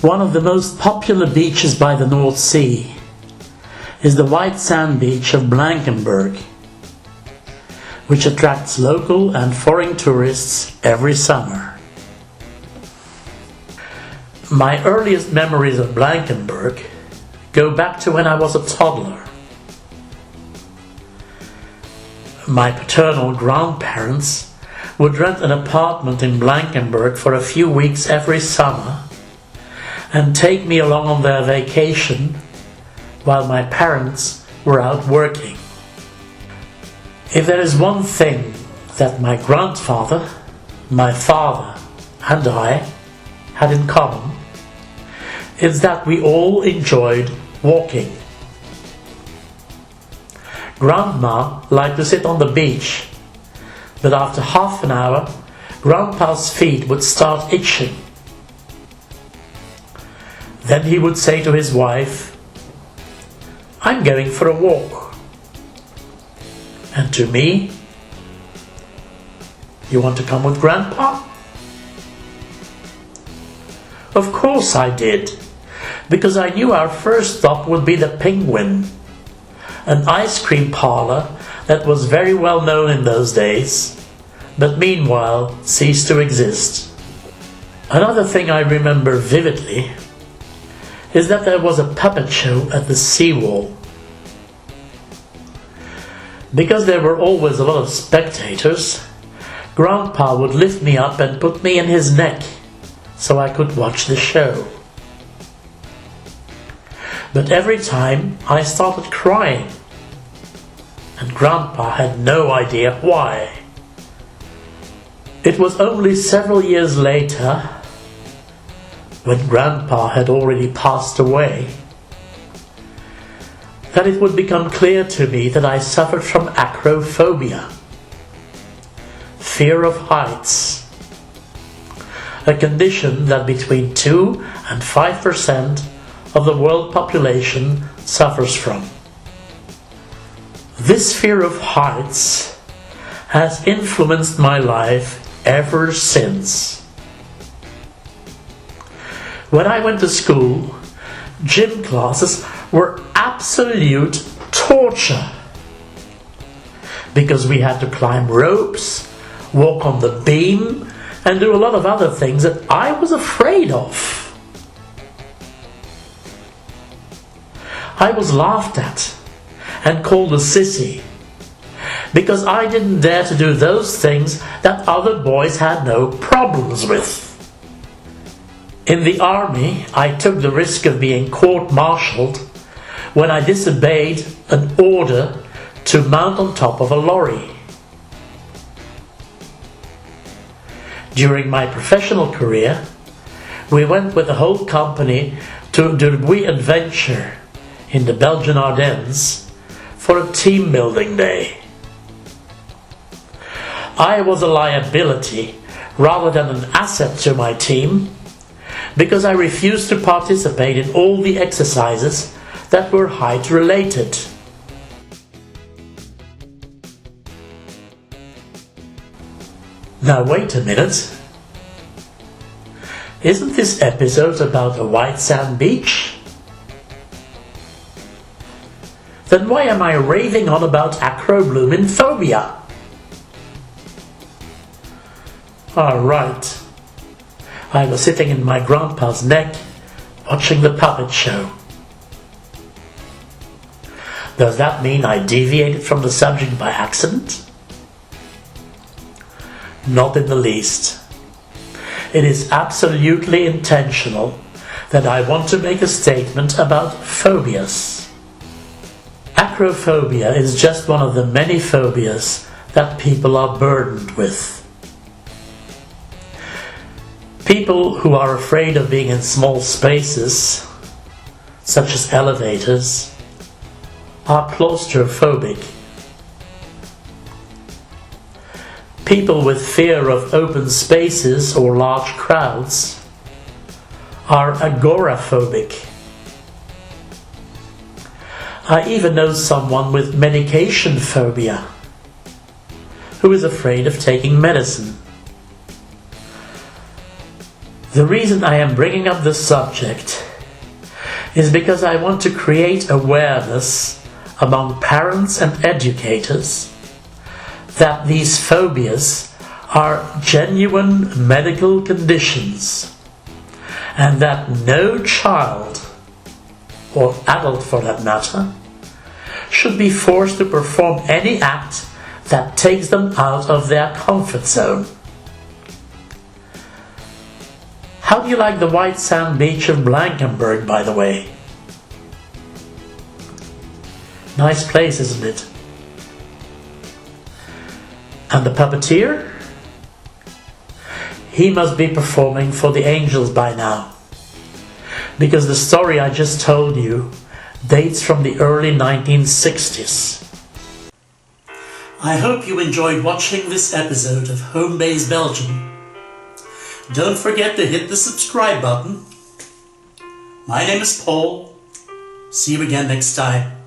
One of the most popular beaches by the North Sea is the white sand beach of Blankenberge, which attracts local and foreign tourists every summer. My earliest memories of Blankenberge go back to when I was a toddler. My paternal grandparents would rent an apartment in Blankenberge for a few weeks every summer and take me along on their vacation while my parents were out working. If there is one thing that my grandfather, my father and I had in common, it's that we all enjoyed walking. Grandma liked to sit on the beach, but after half an hour, Grandpa's feet would start itching. Then he would say to his wife, "I'm going for a walk." And to me, "You want to come with Grandpa?" Of course I did, because I knew our first stop would be the Penguin, an ice cream parlor that was very well known in those days, but meanwhile ceased to exist. Another thing I remember vividly is that there was a puppet show at the seawall. Because there were always a lot of spectators, Grandpa would lift me up and put me in his neck so I could watch the show. But every time I started crying, and Grandpa had no idea why. It was only several years later, when Grandpa had already passed away, that it would become clear to me that I suffered from acrophobia, fear of heights, a condition that between 2 and 5% of the world population suffers from. This fear of heights has influenced my life ever since. When I went to school, gym classes were absolute torture because we had to climb ropes, walk on the beam, and do a lot of other things that I was afraid of. I was laughed at and called a sissy because I didn't dare to do those things that other boys had no problems with. In the army, I took the risk of being court-martialed when I disobeyed an order to mount on top of a lorry. During my professional career, we went with the whole company to the adventure in the Belgian Ardennes for a team building day. I was a liability rather than an asset to my team because I refused to participate in all the exercises that were height related. Now wait a minute. Isn't this episode about a white sand beach? Then why am I raving on about acrophobia? Alright. I was sitting in my grandpa's neck, watching the puppet show. Does that mean I deviated from the subject by accident? Not in the least. It is absolutely intentional that I want to make a statement about phobias. Acrophobia is just one of the many phobias that people are burdened with. People who are afraid of being in small spaces, such as elevators, are claustrophobic. People with fear of open spaces or large crowds are agoraphobic. I even know someone with medication phobia who is afraid of taking medicine. The reason I am bringing up this subject is because I want to create awareness among parents and educators that these phobias are genuine medical conditions and that no child, or adult for that matter, should be forced to perform any act that takes them out of their comfort zone. How do you like the white sand beach of Blankenberge, by the way? Nice place, isn't it? And the puppeteer? He must be performing for the angels by now, because the story I just told you dates from the early 1960s. I hope you enjoyed watching this episode of Homebase Belgium. Don't forget to hit the subscribe button. My name is Paul. See you again next time.